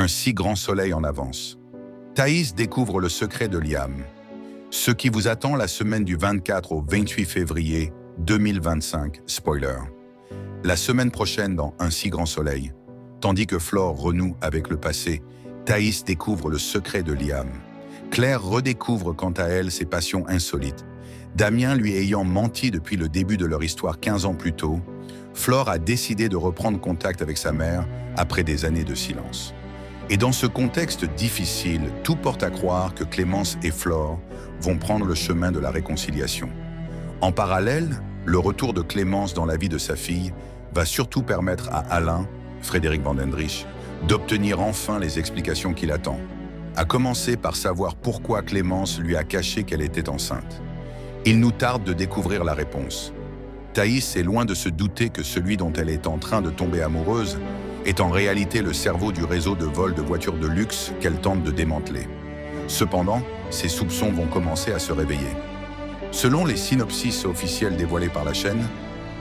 un si grand soleil en avance. Thaïs découvre le secret de Liam. Ce qui vous attend la semaine du 24 au 28 février 2025, spoiler. La semaine prochaine dans Un si grand soleil, tandis que Flore renoue avec le passé, Thaïs découvre le secret de Liam. Claire redécouvre quant à elle ses passions insolites. Damien lui ayant menti depuis le début de leur histoire 15 ans plus tôt, Flore a décidé de reprendre contact avec sa mère après des années de silence. Et dans ce contexte difficile, tout porte à croire que Clémence et Flore vont prendre le chemin de la réconciliation. En parallèle, le retour de Clémence dans la vie de sa fille va surtout permettre à Alain, Frédéric Vandendriessche, d'obtenir enfin les explications qu'il attend. À commencer par savoir pourquoi Clémence lui a caché qu'elle était enceinte. Il nous tarde de découvrir la réponse. Thaïs est loin de se douter que celui dont elle est en train de tomber amoureuse est en réalité le cerveau du réseau de vol de voitures de luxe qu'elle tente de démanteler. Cependant, ses soupçons vont commencer à se réveiller. Selon les synopsis officiels dévoilés par la chaîne,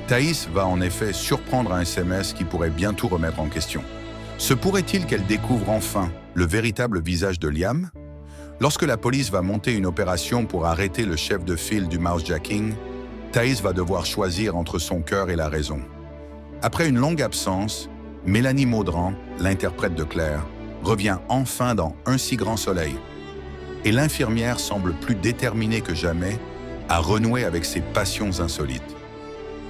Thaïs va en effet surprendre un SMS qui pourrait bien tout remettre en question. Se pourrait-il qu'elle découvre enfin le véritable visage de Liam? Lorsque la police va monter une opération pour arrêter le chef de file du mousejacking, Thaïs va devoir choisir entre son cœur et la raison. Après une longue absence, Mélanie Maudran, l'interprète de Claire, revient enfin dans Un si grand soleil. Et l'infirmière semble plus déterminée que jamais à renouer avec ses passions insolites.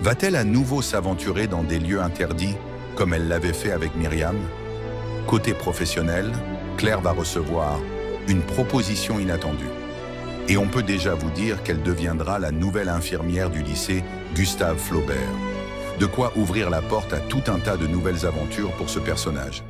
Va-t-elle à nouveau s'aventurer dans des lieux interdits comme elle l'avait fait avec Myriam? Côté professionnel, Claire va recevoir une proposition inattendue. Et on peut déjà vous dire qu'elle deviendra la nouvelle infirmière du lycée Gustave Flaubert. De quoi ouvrir la porte à tout un tas de nouvelles aventures pour ce personnage.